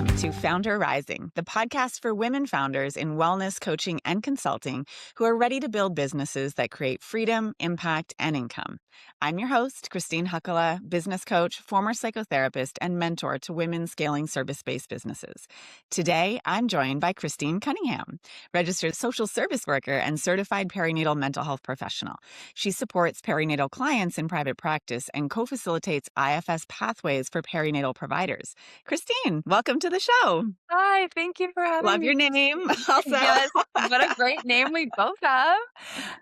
Welcome to FoundHer Rising, the podcast for women founders in wellness, coaching, and consulting who are ready to build businesses that create freedom, impact, and income. I'm your host, Christine Hakkola, business coach, former psychotherapist, and mentor to women scaling service-based businesses. Today, I'm joined by Christine Cunningham, registered social service worker and certified perinatal mental health professional. She supports perinatal clients in private practice and co-facilitates IFS pathways for perinatal providers. Christine, welcome to the show. Hi, thank you for having Love me. your name also. Yes, what a great name we both have.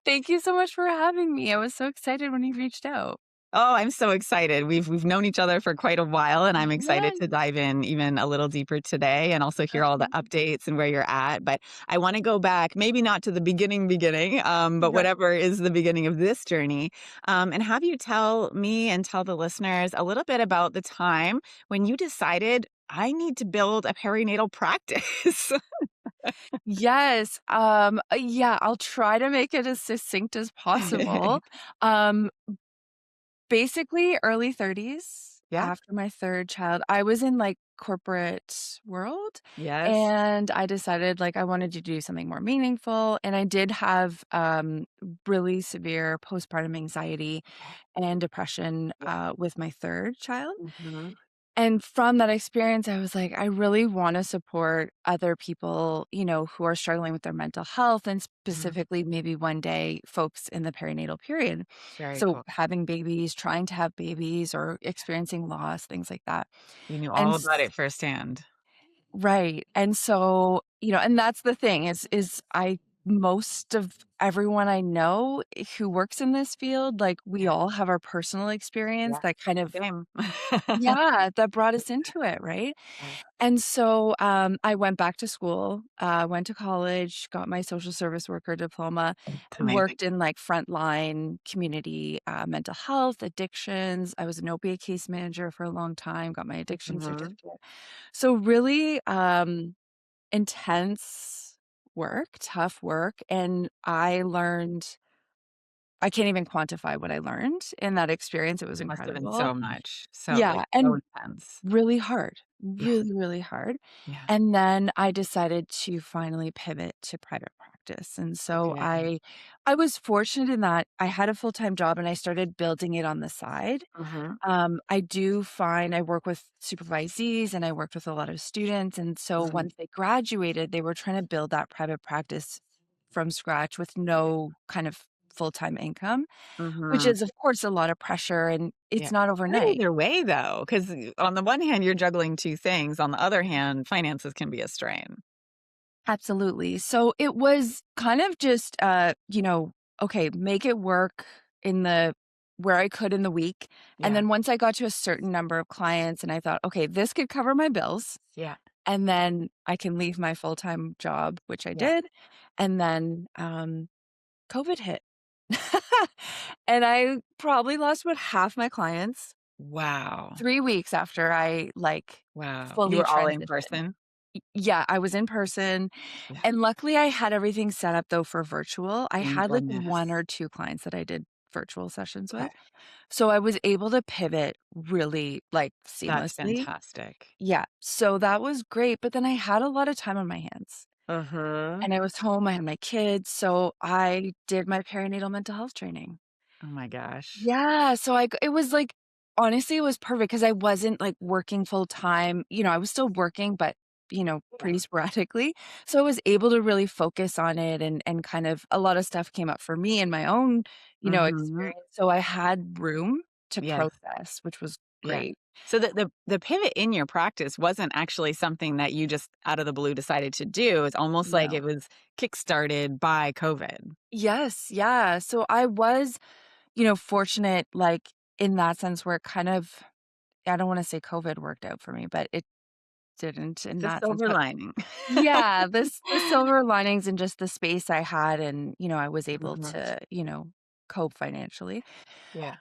Thank you so much for having me. I was so excited when you reached out. Oh, I'm so excited. We've known each other for quite a while, and I'm excited Yes. to dive in even a little deeper today and also hear all the updates and where you're at. But I want to go back, maybe not to the beginning, but Right. whatever is the beginning of this journey, and have you tell me and tell the listeners a little bit about the time when you decided I need to build a perinatal practice. Yes. Yeah, I'll try to make it as succinct as possible. Um, Basically early 30s Yeah. after my third child. I was in like corporate world Yes. and I decided like I wanted to do something more meaningful, and I did have really severe postpartum anxiety and depression Yeah. with my third child. Mhm. And from that experience, I was like, I really want to support other people, who are struggling with their mental health, and Mhm. specifically maybe one day folks in the perinatal period. Very So cool. having babies, trying to have babies, or experiencing loss, things like that. You knew And all about it firsthand. right. And so, and that's the thing is I most of everyone I know who works in this field, like we Yeah. all have our personal experience Yeah. that kind of, Same. yeah, that brought us into it, right? Yes. And so, I went back to school, went to college, got my social service worker diploma, It's amazing. worked in like frontline community, mental health, addictions. I was an opiate case manager for a long time, got my addiction Mhm. certificate. So really, intense work, tough work. And I can't even quantify what I learned in that experience. It was Must have been incredible. so much. So, Yeah. like, so And intense. really hard, Yeah. really, really hard. Yeah. And then I decided to finally pivot to private practice. And so Okay. I was fortunate in that I had a full-time job and I started building it on the side. Mhm. I do find I work with supervisees and I worked with a lot of students. And so Mhm. once they graduated, they were trying to build that private practice from scratch with no kind of full-time income, which Mhm. is, of course, a lot of pressure, and Yeah. it's not But overnight. either way, though, because on the one hand, you're juggling 2 things. On the other hand, finances can be a strain. Absolutely. So it was kind of just, okay, make it work in the where I could in the week. And Yeah. then once I got to a certain number of clients and I thought, okay, this could cover my bills, Yeah. and then I can leave my full-time job, which I Yeah. did. And then COVID hit. And I probably lost about half my clients Wow. 3 weeks after I like Wow. You fully were all in transitioned. person? Yeah, I was in person. Yeah. And luckily, I had everything set up, though, for virtual. I Thank had, like, 1 goodness. or 2 clients that I did virtual sessions Okay. with. So I was able to pivot really, like, That's seamlessly. fantastic. Yeah, so that was great, but then I had a lot of time on my hands, Uh-huh. and I was home, I had my kids, so I did my perinatal mental health training. Oh my gosh. Yeah, so it was, like honestly, it was perfect because I wasn't, like, working full time. I was still working, but, Yeah. pretty sporadically. So I was able to really focus on it, and kind of a lot of stuff came up for me in my own, Mhm. experience. So I had room to Yes. process, which was Yeah. great. So the pivot in your practice wasn't actually something that you just out of the blue decided to do. It's almost like No. it was kickstarted by COVID. Yes, yeah. So I was, fortunate, like, in that sense where it kind of I don't wanna say COVID worked out for me, but it didn't in The that sense. silver lining. Yeah, the silver linings and just the space I had, and, I was able Mhm. to, cope financially. Yeah.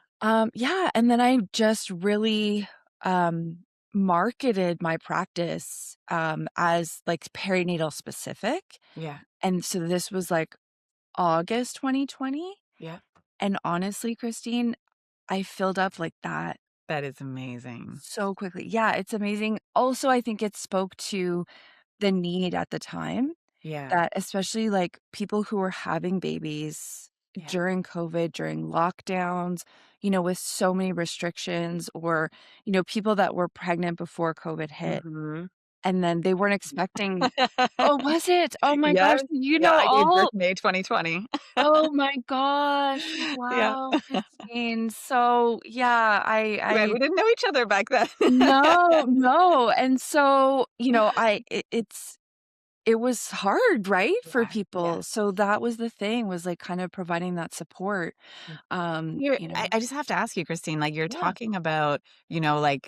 Yeah, and then I just really, um, marketed my practice, as, like, perinatal specific, Yeah. and so this was, like, August 2020, Yeah. and honestly, Christine, I filled up, like, that That is amazing. so quickly. Yeah, it's amazing. Also, I think it spoke to the need at the time Yeah. that especially, like, people who were having babies Yeah. during COVID, during lockdowns, with so many restrictions or, people that were pregnant before COVID hit, Mhm. and then they weren't expecting. Oh, was it? Oh my gosh, Yes. you Yeah, know I gave birth all. May 2020. Oh my gosh. Yeah. Wow, Christine. So, yeah, Right, we didn't know each other back then. no, no, and so, it was hard, right, for Yeah, people, yeah. so that was the thing, was, like, kind of providing that support, Mm. um, You're you I know I just have to ask you, Christine, like, you're Yeah, talking about,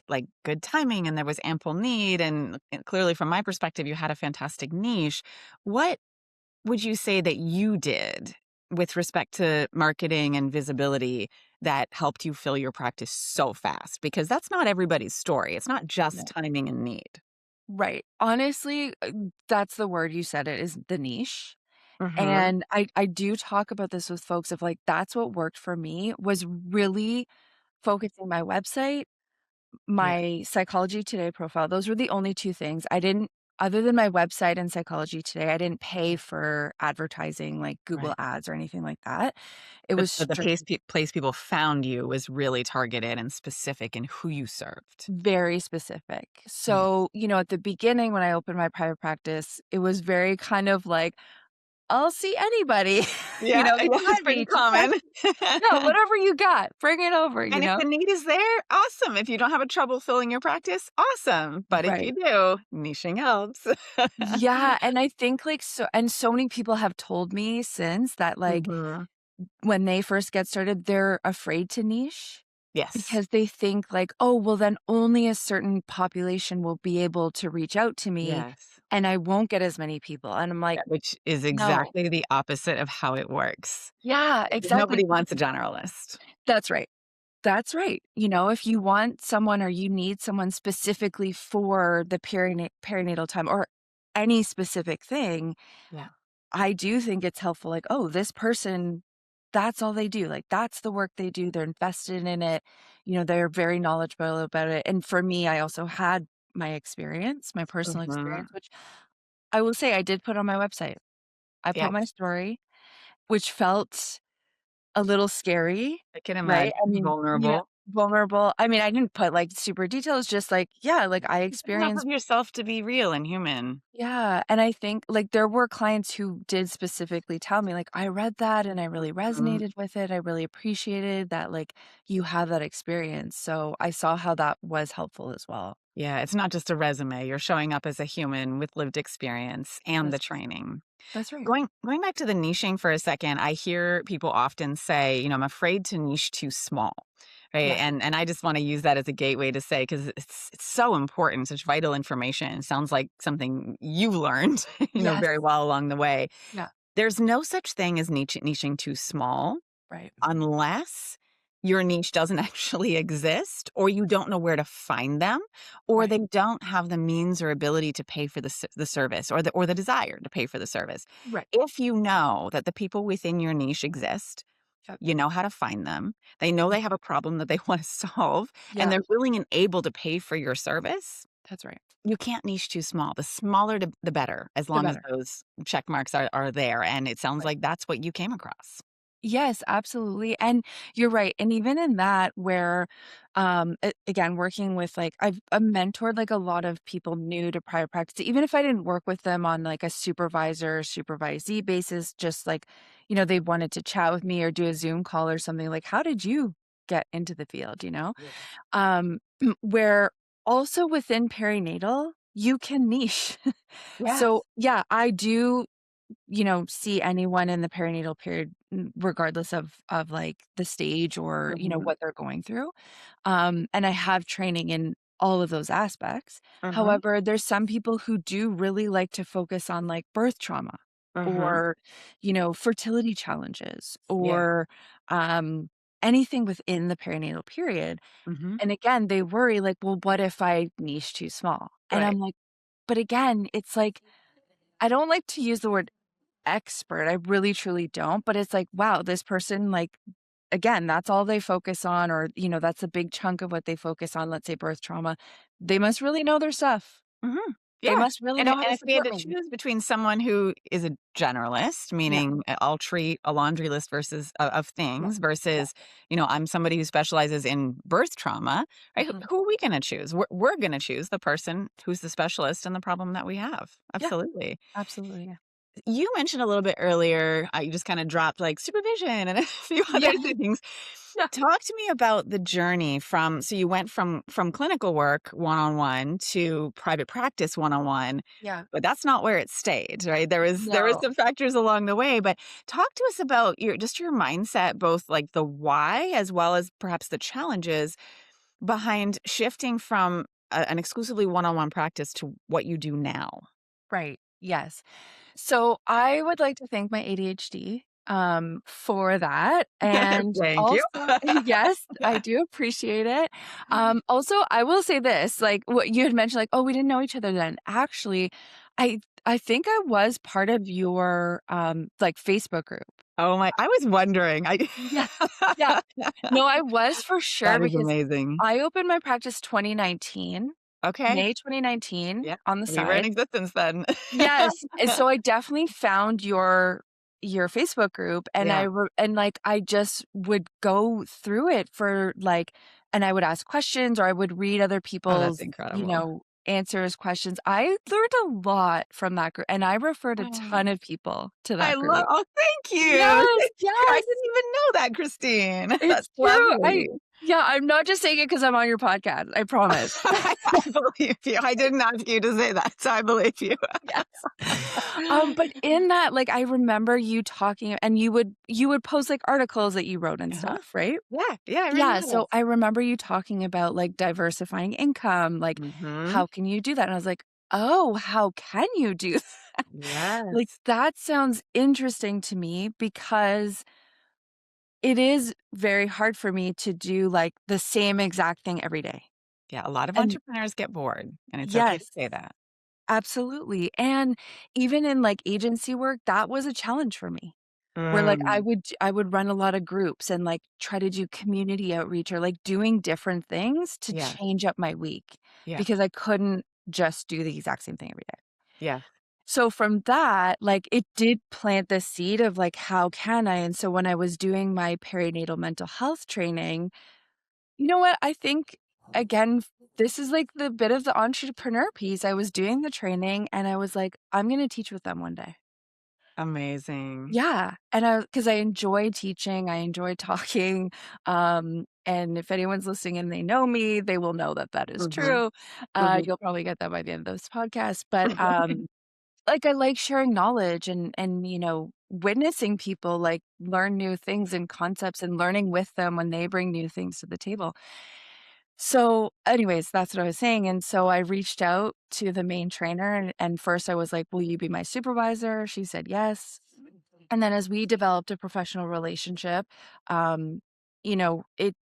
like, good timing and there was ample need, and clearly from my perspective, you had a fantastic niche. What would you say that you did with respect to marketing and visibility that helped you fill your practice so fast? Because that's not everybody's story. It's not just no. timing and need. Right. Honestly, that's the word, you said it, is the niche, Mhm. and I do talk about this with folks of, like, that's what worked for me, was really focusing my website, Yeah, my Psychology Today profile. Those were the only 2 things. I didn't Other than my website and Psychology Today, I didn't pay yeah, for advertising like Google right. Ads or anything like that. It But was but the strict place people found you was really targeted and specific in who you served. very specific. Yeah. So, at the beginning when I opened my private practice, it was very kind of like, "I'll see anybody." Yeah, It yeah, it's can pretty be, common. yeah, whatever you got, bring it over, And if the need is there, awesome. If you don't have a trouble filling your practice, awesome. But if you Right. do, niching helps. Yeah, and I think, like, so many people have told me since that, like, Mhm. when they first get started, they're afraid to niche Yes. because they think like, "Oh, well, then only a certain population will be able to reach out to me, Yes. and I won't get as many people." And I'm like, Yeah, which is "No." exactly the opposite of how it works. Yeah, exactly. Nobody wants a generalist. That's right. That's right. If you want someone or you need someone specifically for the perinatal time or any specific thing, Yeah. I do think it's helpful, like, "Oh, this person, that's all they do, like, that's the work they do, they're invested in it, they're very knowledgeable about it," and for me, I also had my personal Mhm. experience, which I will say I did put on my website. I put Yes, my story, which felt a little scary, I can right? imagine. I mean, Vulnerable. vulnerable. I mean, I didn't put, like, super details, just like, yeah, like, I Enough of experienced. yourself to be real and human. Yeah, and I think, like, there were clients who did specifically tell me, like, "I read that and I really Mhm. resonated with it. I really appreciated that, like, you have that experience." So, I saw how that was helpful as well. Yeah, it's not just a resume. You're showing up as a human with lived experience and the That's training. that's right. Going back to the niching for a second, I hear people often say, I'm afraid to niche too small. Right. Yeah. And I just want to use that as a gateway to say, because it's so important, such vital information. It sounds like something you've learned, Yes. very well along the way. Yeah. There's no such thing as niching too small Right. unless your niche doesn't actually exist, or you don't know where to find them, or Right. they don't have the means or ability to pay for the service, or the desire to pay for the service. Right. If you know that the people within your niche exist, Yep. you know how to find them, they know Mhm. they have a problem that they want to solve, and Yeah. they're willing and able to pay for your service, That's right. you can't niche too small. The smaller the better, as The long as better. those check marks are there. And it sounds Right. like that's what you came across. Yes, absolutely, and you're right, and even in that where, again, working with, like, I've mentored, like, a lot of people new to private practice, even if I didn't work with them on, like, a supervisee basis, just, like, they wanted to chat with me or do a Zoom call or something, like, "How did you get into the field?" Yeah. Where also within perinatal, you can niche. So, Yes. yeah, I do see anyone in the perinatal period, regardless of, like, the stage or, Mhm. what they're going through. And I have training in all of those aspects. Mhm. However, there's some people who do really like to focus on, like, birth trauma Mhm. or, fertility challenges Yeah. or, um, anything within the perinatal period. Mhm. And again, they worry, like, "Well, what if I niche too small?" And Right. I'm like, but again, it's like, I don't like to use the word expert, I really truly don't, but it's like, wow, this person, like, again, that's all they focus on, or, that's a big chunk of what they focus on, let's say birth trauma, they must really know their stuff. Mhm. They Yeah. must really And know how to if we had support to me. choose between someone who is a generalist, Yeah. meaning I'll treat a laundry list versus of Yeah. things Yeah. versus, I'm somebody who specializes in birth trauma, right? Mhm. Who are we going to choose? We're going to choose the person who's the specialist in the problem that we have. Yeah. Absolutely. Absolutely. Yeah. You mentioned a little bit earlier, you just kind of dropped like supervision and a few other Yeah. things. Yeah. Talk to me about the journey so you went from clinical work one-on-one to private practice one-on-one, Yeah. but that's not where it stayed, right? There was No. some factors along the way, but talk to us about your mindset, both like the why as well as perhaps the challenges behind shifting from an exclusively one-on-one practice to what you do now. Right. Yes. So I would like to thank my ADHD for that. And Thank you. also, yes, I do appreciate it. Also, I will say this, like what you had mentioned, like, oh, we didn't know each other then. Actually, I think I was part of your like Facebook group. Oh my, I was wondering. I Yeah. Yeah. No, I was for sure That is because amazing. I opened my practice 2019, Okay. May 2019 Yeah. on the We were in side. existence then. Yes, and so I definitely found your Facebook group, and Yeah. like, I just would go through it for, like, and I would ask questions, or I would read other Oh, that's people's, incredible. answers, questions. I learned a lot from that group, and I referred a ton Oh, of people to that group. thank you. Yes, Thank you. I yes, didn't even know that, Christine. That's it's true. lovely. I'm not just saying it because 'cause I'm on your podcast, I promise. I believe you. I didn't ask you to say that, so I believe you. Yes. But in that, like, I remember you talking, and you would post, like, articles that you wrote and Uh-huh. stuff, right? Yeah, yeah, I Yeah, remember so this. I remember you talking about, like, diversifying income, like, Mhm. how can you do that? And I was like, "Oh, how can you do that?" Like, Yes. that sounds interesting to me because it is very hard for me to do, like, the same exact thing every day. Yeah, a lot of And entrepreneurs get bored, and it's okay to yes. say that. Absolutely, and even in, like, agency work, that was a challenge for me, where, like, Mm. I would run a lot of groups and, like, try to do community outreach, or, like, doing different things to Yeah, change up my week, yeah, because I couldn't just do the exact same thing every day. yeah. So from that, like, it did plant the seed of, like, how can I? And so when I was doing my perinatal mental health training, you know what? I think, again, this is like the bit of the entrepreneur piece. I was doing the training and I was like, I'm going to teach with them one day. Amazing. Yeah. And because I enjoy teaching, I enjoy talking. And if anyone's listening and they know me, they will know that that is Mhm, true. mhm. You'll probably get that by the end of this podcast. But like, I like sharing knowledge, and witnessing people like learn new things and concepts, and learning with them when they bring new things to the table. So, anyways, that's what I was saying, and so I reached out to the main trainer, and first I was like, "Will you be my supervisor?" She said, "Yes." And then as we developed a professional relationship, it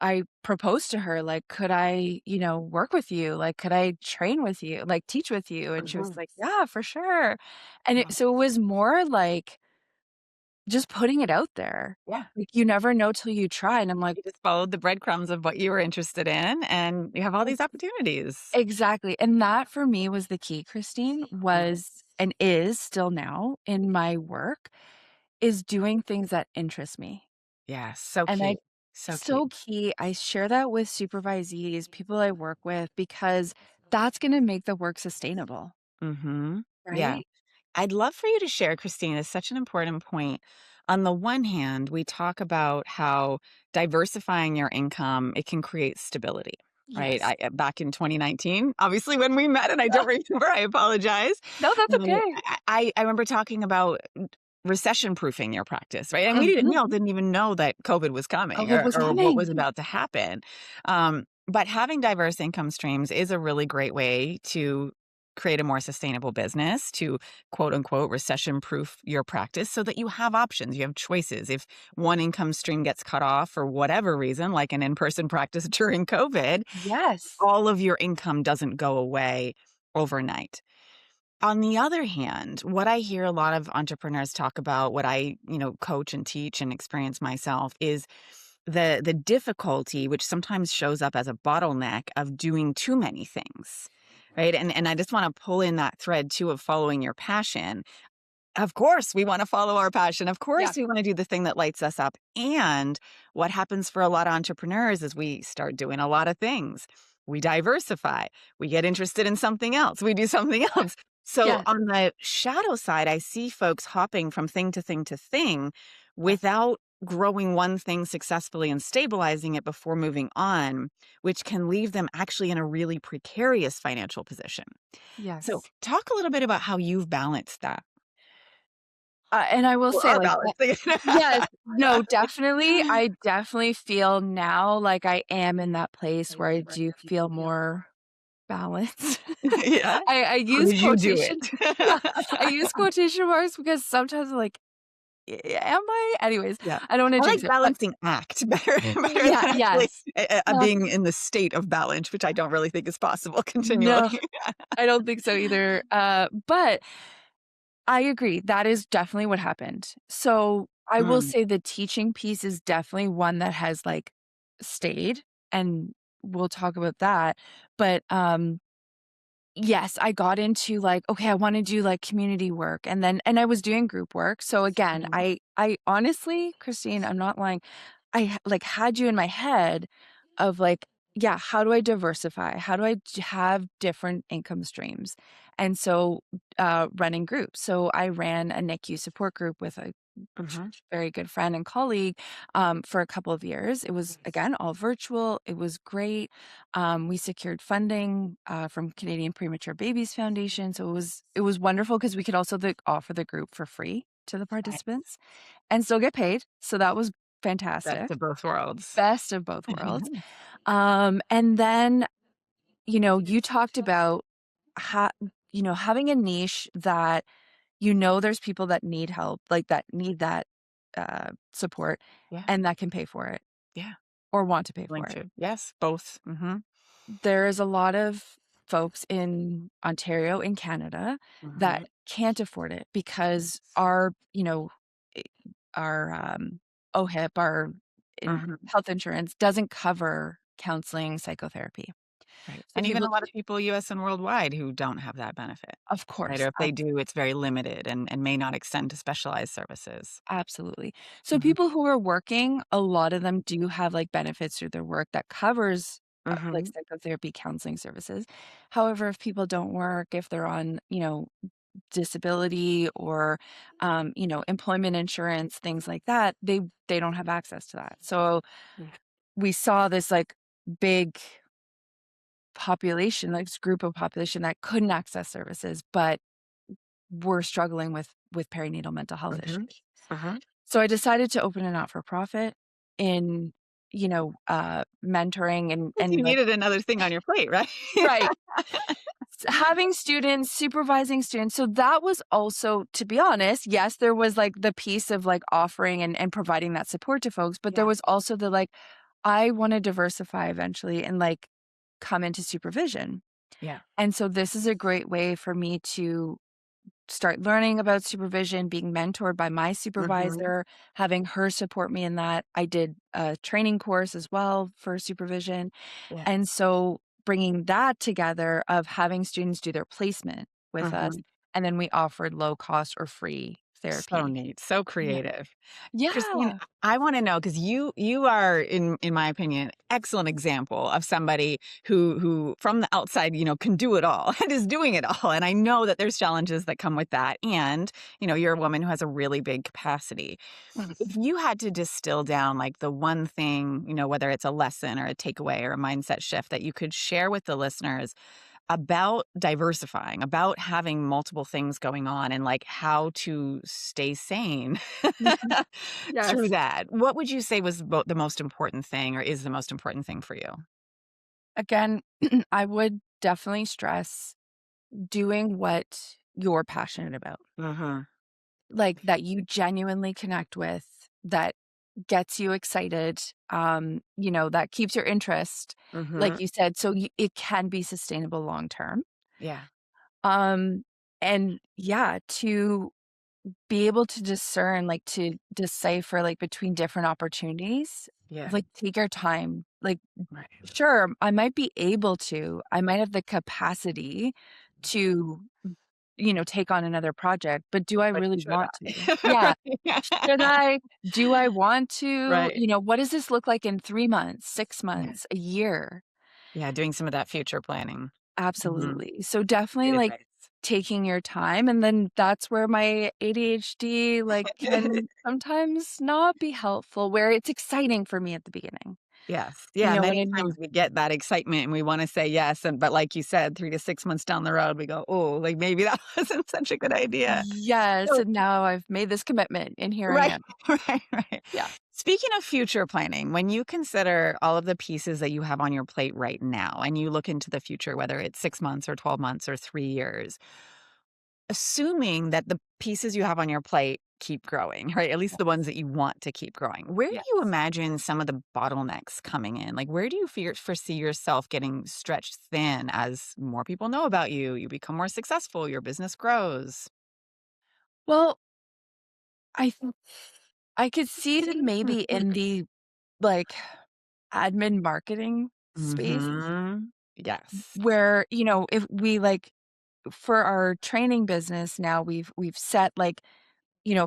I proposed to her, like, "Could I, work with you? Like, could I train with you? Like, teach with you?" And she was Mhm. like, "Yeah, for sure." And Yeah, so it was more like just putting it out there. yeah. Like, you never know till you try, and I'm like, You just followed the breadcrumbs of what you were interested in, and you have all these opportunities. exactly, and that for me was the key, Christine, Mhm. was and is still now in my work, is doing things that interest me, Yeah, so and key, so key. so key, I share that with supervisees, people I work with, because that's gonna make the work sustainable, Mhm. Yeah. right? I'd love for you to share, Christine, it's such an important point. On the one hand, we talk about how diversifying your income, it can create stability, right? Yes. Back in 2019, obviously when we met, and I don't remember, I apologize. No, that's Um, okay. I remember talking about recession proofing your practice, right? And we Mhm. all didn't even know that COVID was coming COVID was or what coming. was about to happen. But having diverse income streams is a really great way to create a more sustainable business, to quote unquote recession proof your practice so that you have options, you have choices. If one income stream gets cut off for whatever reason, like an in person practice during COVID, Yes. all of your income doesn't go away overnight. On the other hand, what I hear a lot of entrepreneurs talk about, what I, coach and teach and experience myself is the difficulty, which sometimes shows up as a bottleneck of doing too many things. Right. And I just want to pull in that thread too of following your passion. Of course, we wanna follow our passion. Of Yeah. course, we wanna do the thing that lights us up, and what happens for a lot of entrepreneurs is we start doing a lot of things. We diversify. We get interested in something else. We do something else. So, Yes. on the shadow side, I see folks hopping from thing to thing to thing Yes. without growing one thing successfully and stabilizing it before moving on, which can leave them actually in a really precarious financial position. So, Yes. talk a little bit about how you've balanced that. And I will Or say, are like, balancing. yes, no, definitely. I definitely feel now like I am in that place where I do feel more balanced. Yeah? I How use did you do quotation yeah, I it? use quotation marks because sometimes I'm like, Am I?" Anyways, Yeah. I don't wanna I jinx like it, but balancing act better yeah, than actually, yes. Uh, being in the state of balance, which I don't really think is possible continually. no, I don't think so either, but I agree, that is definitely what happened. So, I will Mm, say the teaching piece is definitely one that has, like, stayed, and we'll talk about that, but, yes, I got into, like, okay, I wanna do, like, community work, and I was doing group work, so again, mhm, I honestly, Christine, I'm not lying, like, had you in my head of, like, yeah, how do I diversify? How do I have different income streams? And so, running groups. So I ran a NICU support group with a mhm. very good friend and colleague, for a couple of years. It was, again, all virtual. It was great. We secured funding, from Canadian Premature Babies Foundation. So it was wonderful because we could also offer the group for free to the Nice. participants and still get paid. So that was Best fantastic. of both worlds. Best of both worlds. And then, you talked about ha having a niche that there's people that need help, like, that need that, support, Yeah, and that can pay for it yeah. or want to pay Willing for it. to. Yes, both. Mhm, There is a lot of folks in Ontario, in Canada, that mhm. can't afford it because Yes. i our, OHIP, our in Mhm. health insurance doesn't cover counseling, psychotherapy. Right, So and even people a lot of people US and worldwide who don't have that benefit, Of right? course, Or if they do, it's very limited and may not extend to specialized services. absolutely. So Mhm, people who are working, a lot of them do have, like, benefits through their work that covers, like, mhm. psychotherapy, counseling services. However, if people don't work, if they're on, disability or, employment insurance, things like that, they don't have access to that. So Yeah. we saw this, like, big population, like, this group of population that couldn't access services, but were struggling with perinatal mental health Mhm, issues. mhm. So I decided to open a not-for-profit in, mentoring and 'Cause you like needed another thing on your plate, right? right. Having students, supervising students. So that was also, to be honest, yes, there was, like, the piece of, like, offering and providing that support to folks, but there Yeah, was also the, like, I wanna diversify eventually and, like, come into supervision. yeah. And so this is a great way for me to start learning about supervision, being mentored by my Mhm. supervisor, having her support me in that. I did a training course as well for supervision. Yeah. And so bringing that together of having students do their placement with us, Mhm. and then we offered low cost or free So therapy. neat, so Yeah. creative. Christine, Yeah. I wanna know because you are, in my opinion, excellent example of somebody who from the outside, can do it all and is doing it all, and I know that there's challenges that come with that, and, you're a woman who has a really big capacity. If you had to distill down, like, the one thing, whether it's a lesson or a takeaway or a mindset shift that you could share with the listeners about diversifying, about having multiple things going on and like how to stay sane Mhm. through Yes. that. What would you say was the most important thing or is the most important thing for you? Again, I would definitely stress doing what you're passionate about. Mhm. Like, that you genuinely connect with, that gets you excited, that keeps your interest, like Mhm. you said, so it can be sustainable long term. Yeah. Um, And yeah, to be able to discern, like, to decipher, like, between different opportunities, Yeah. like, take your time. Like, Right. sure, I might have the capacity to, take on another project, but do I But really should want to? I? Yeah. Right. Should I? Do I want to? Right. What does this look like in 3 months, 6 Yeah. months, a year? Yeah, doing some of that future planning. Mhm. Absolutely. So definitely, Great like, advice. taking your time, and then that's where my ADHD, like, can sometimes not be helpful, where it's exciting for me at the beginning. Yes. You Yeah, know what many I mean? times we get that excitement and we wanna say yes, and but like you said, 3 to 6 months down the road, we go, "Oh, like, maybe that wasn't such a good idea." Yes, So and now I've made this commitment, and here I right, am. right. Yeah. Speaking of future planning, when you consider all of the pieces that you have on your plate right now, and you look into the future, whether it's 6 months or 12 months or 3 years, assuming that the pieces you have on your plate keep growing, right? At least the ones Yes. that you want to keep growing. Where do you Yes. imagine some of the bottlenecks coming in? Like, where do you foresee yourself getting stretched thin as more people know about you? You become more successful, your business grows. Well, I think I could see it maybe in the, like, admin marketing space Mm-hmm. Yes. where, if we, like, for our training business now, we've set, like,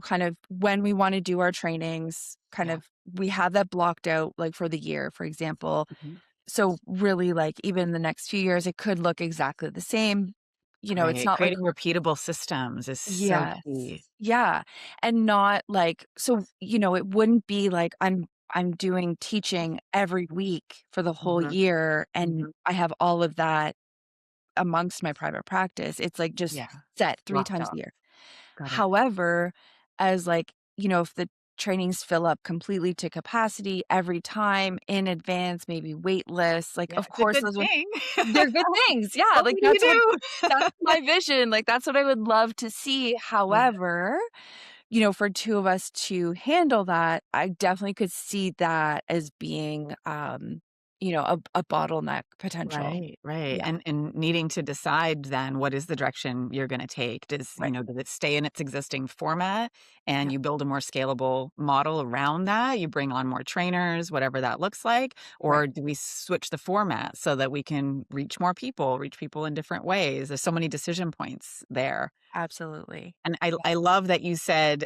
kind of when we wanna do our trainings, kind Yeah. of we have that blocked out, like, for the year, for example. Mhm. So, really, like, even the next few years, it could look exactly the same. It's Right. not like Creating repeatable systems is so yes. key. Yeah, and not like so, it wouldn't be like I'm doing teaching every week for the whole Hmm. year, and Hmm. I have all of that amongst my private practice. It's, like, just Yeah. set 3 Locked times a off. year. Got it. However, as, like, if the trainings fill up completely to capacity every time in advance, maybe wait lists, like, Yeah. of It's a course, good those would thing. they're good things, yeah, What like, would you do? that's my vision, like, that's what I would love to see. Yeah. However, for 2 of us to handle that, I definitely could see that as being, a bottleneck potential. Right, right, Yeah, and needing to decide then what is the direction you're gonna take. right. Does it stay in its existing format and Yeah, you build a more scalable model around that? You bring on more trainers, whatever that looks like, right. or do we switch the format so that we can reach people in different ways? There's so many decision points there. Absolutely. And I Yeah. I love that you said,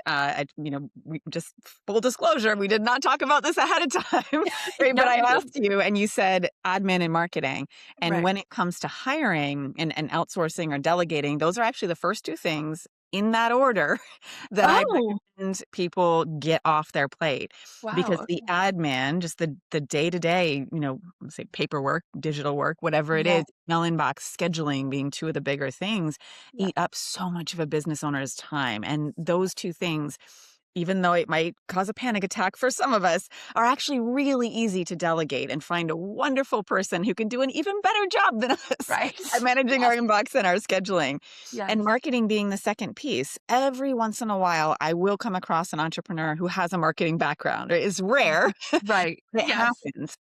we just full disclosure, we did not talk about this ahead of time, right? No, But I you asked didn't. you and you said admin and marketing. And Right. when it comes to hiring and outsourcing or delegating, those are actually the first 2 things in that order that I Oh, recommend people get off their plate. Because wow, the okay. admin, just the day-to-day, let's say paperwork, digital work, whatever it Yeah, is, email inbox, scheduling being 2 of the bigger things yeah, eat up so much of a business owner's time. And those 2 things, even though it might cause a panic attack for some of us, are actually really easy to delegate and find a wonderful person who can do an even better job than us at right. managing our Yes, inbox and our scheduling. And yes. marketing being the second piece. Every once in a while, I will come across an entrepreneur who has a marketing background. It's rare, Right, but it yes, happens.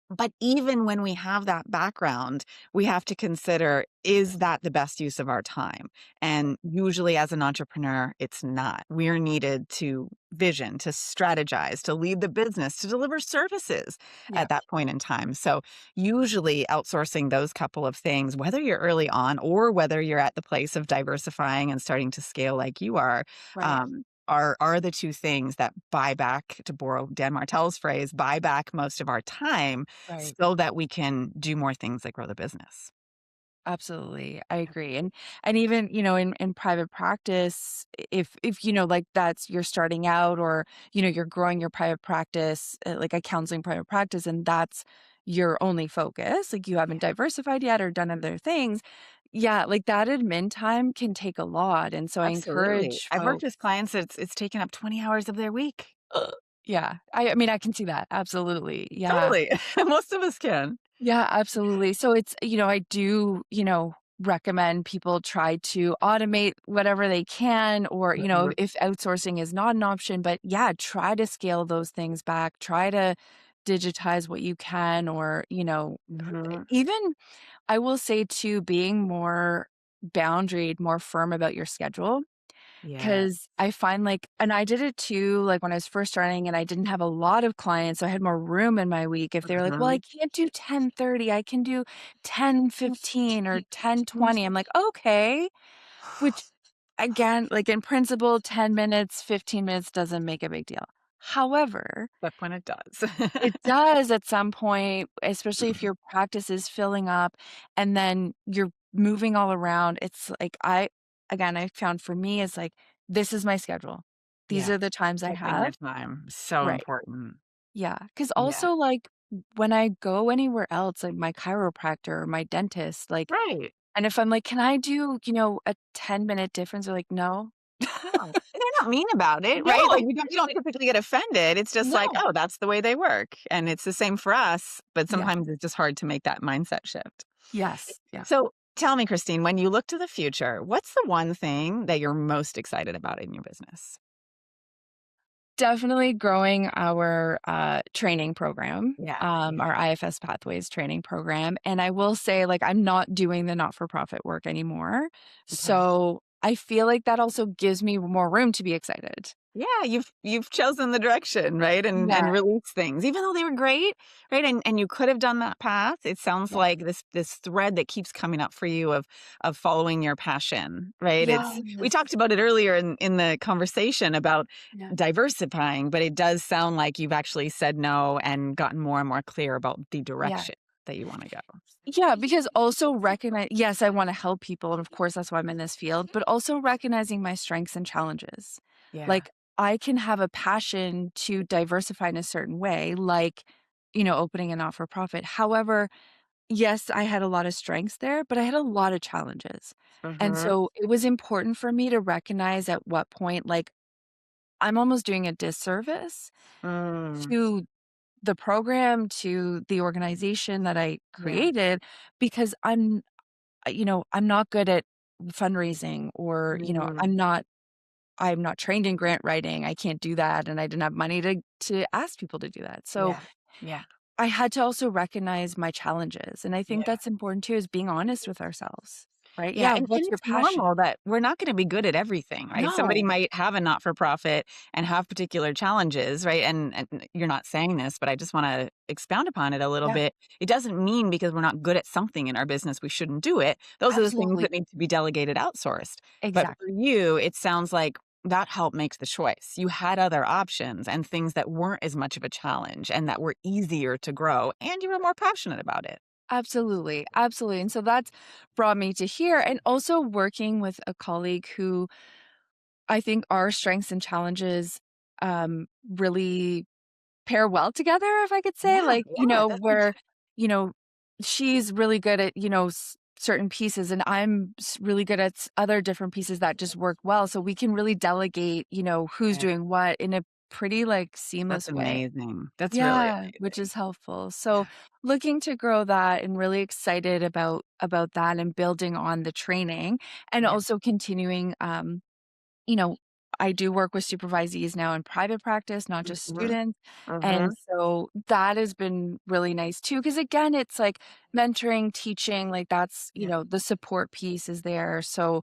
But even when we have that background, we have to consider, is that the best use of our time? right. And usually as an entrepreneur, it's not. We're needed to vision, to strategize, to lead the business, to deliver services Yeah, at that point in time. So usually outsourcing those couple of things, whether you're early on or whether you're at the place of diversifying and starting to scale like you right, um, are the 2 things that buy back, to borrow Dan Martell's phrase, buy back most of our time right. so that we can do more things like grow the business. Absolutely, I agree, and even, in private practice, if, like, that's you're starting out or, you're growing your private practice, like a counseling private practice, and that's your only focus, like, you Yeah, haven't diversified yet or done other things, yeah, like, that admin time can take a lot, and so I absolutely. encourage I've worked folks with clients it's taken up 20 hours of their week. yeah, I mean, I can see that, absolutely, yeah. Totally. Most of us can. Yeah, absolutely. So it's, I do, recommend people try to automate whatever they can, or, Mhm, if outsourcing is not an option, but yeah, try to scale those things back, try to digitize what you can, or, mhm. even I will say too, being more boundaried, more firm about your schedule. Yeah. 'Cause I find, like and I did it too, like, when I was first starting and I didn't have a lot of clients, so I had more room in my week. If they were like, "Well, I Mhm. can't do 10:30, I can do 10:15 or 10:20." I'm like, "Okay." Which, again, like, in principle, 10 minutes, 15 minutes doesn't make a big deal. However, But when it does. it does at some point, especially if your practice is filling up and then you're moving all around. It's like I found for me, it's like, this is my schedule. These Yeah. are the times I Protecting your have. time, so Right. important. Yeah. Because Yeah. also, like, when I go anywhere else, like my chiropractor or my dentist, like, Right. and if I'm like, "Can I do, a 10-minute difference?" They're like, "No." No, and they're not mean about it, right? Like, No, you don't typically get offended. It's just like, no. "Oh, that's the way they work," and it's the same for us, but Yeah. sometimes it's just hard to make that mindset shift. Yes. Yeah. So, tell me, Christine, when you look to the future, what's the one thing that you're most excited about in your business? Definitely growing our, training program, Yeah, yeah, our IFS Pathways training program, and I will say, like, I'm not doing the not-for-profit work anymore, okay. so I feel like that also gives me more room to be excited. Yeah, you've chosen the direction, right? Yeah, And released things, even though they were great, right? And you could have done that path. It sounds yeah. like this thread that keeps coming up for you of following your passion, right? We Yes. talked about it earlier in the conversation about Yeah, diversifying, but it does sound like you've actually said no and gotten more and more clear about the yeah. direction that you want to go. Yeah, because also recognize yes, I wanna help people, and of course, that's why I'm in this field, but also recognizing my strengths and challenges. Yeah. Like, I can have a passion to diversify in a certain way, like, opening a not-for-profit. However, yes, I had a lot of strengths there, but I had a lot of challenges. And Mhm. so it was important for me to recognize at what point, like, I'm almost doing a disservice Mm. to the program, to the organization that I Yeah. created because I'm not good at fundraising or, Mm. I'm not trained in grant writing. I can't do that, and I didn't have money to ask people to do that. So, Yeah. Yeah. I had to also recognize my challenges, and I think Yeah. that's important too, is being honest with ourselves, right? Yeah, Yeah, and what's your it's passion? normal that we're not gonna be good at everything, right? Somebody No. might have a not-for-profit and have particular challenges, right? And you're not saying this, but I just wanna expound upon it a little Yeah, bit. It doesn't mean because we're not good at something in our business, we shouldn't do it. Those are the things absolutely. that need to be delegated, outsourced. But for Exactly. you, it sounds like that helped make the choice. You had other options and things that weren't as much of a challenge and that were easier to grow, and you were more passionate about it. Absolutely, absolutely, and so that's brought me to here, and also working with a colleague who I think our strengths and challenges, really pair well together, if I could say, Yeah, like, yeah, that's where, you know, she's really good at, certain pieces and I'm really good at other different pieces that just work well. So we can really delegate, who's yeah, doing what in a pretty like that's seamless way. amazing. That's really Yeah, which amazing. is helpful. So Yeah, looking to grow that and really excited about that and building on the training and yeah. also continuing you know, I do work with supervisees now in private practice, not just Mhm, students, and mhm. so that has been really nice too. Because again, it's like mentoring, teaching, like that's, Yeah, the support piece is there, so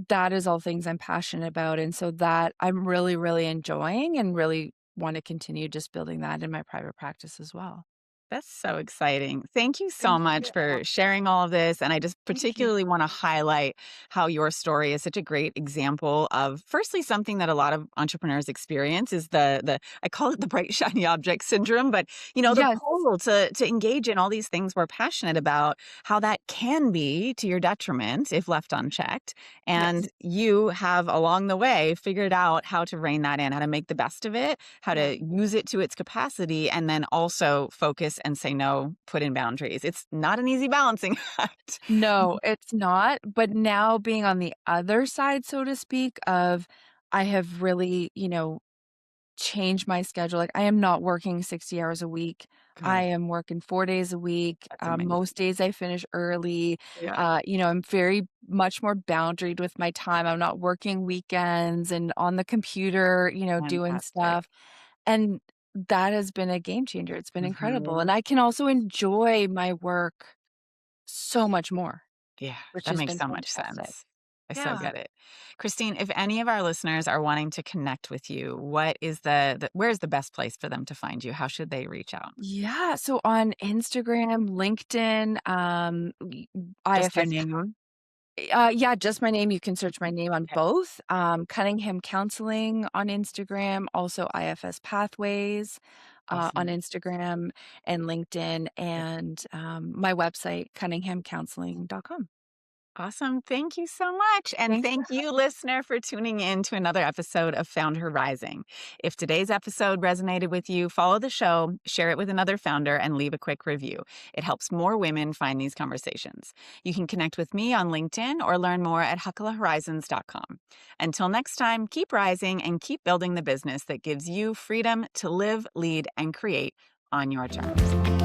that is all things I'm passionate about, and so that I'm really, really enjoying and really wanna continue just building that in my private practice as well. that's so exciting. Thank you so Thank much you. for sharing all of this, and I just Thank you. particularly wanna highlight how your story is such a great example of, firstly, something that a lot of entrepreneurs experience is the I call it the bright, shiny object syndrome, but, the Yes. pull to engage in all these things we're passionate about, how that can be to your detriment if left unchecked, Yes. and you have, along the way, figured out how to rein that in, how to make the best of it, how Yeah. to use it to its capacity, and then also focus and say no, put in boundaries. It's not an easy balancing act. No, it's not, but now being on the other side, so to speak, of I have really, changed my schedule, like, I am not working 60 hours a week. I Good. am working 4 days a week, That's amazing. most days I finish early, Yeah. I'm very much more boundaried with my time, I'm not working weekends and on the computer, doing Fantastic. stuff, and that has been a game changer, it's been incredible, Mhm. and I can also enjoy my work so much more. Yeah, which that has makes been so much fantastic. sense. I so Yeah. get it. Christine, if any of our listeners are wanting to connect with you, what is where's the best place for them to find you? How should they reach out? Yeah, so on Instagram, LinkedIn, Just your IFS name? yeah, just my name, you can search my name on Okay, both, Cunningham Counseling on Instagram, also IFS Pathways, on awesome. Instagram and LinkedIn, and, my website, cunninghamcounseling.com. Awesome. Thank you so much. And Thanks for thank you, listener, for tuning in to another episode of FoundHer Rising. If today's episode resonated with you, follow the show, share it with another founder, and leave a quick review. It helps more women find these conversations. You can connect with me on LinkedIn or learn more at HakkolaHorizons.com. Until next time, keep rising and keep building the business that gives you freedom to live, lead, and create on your terms.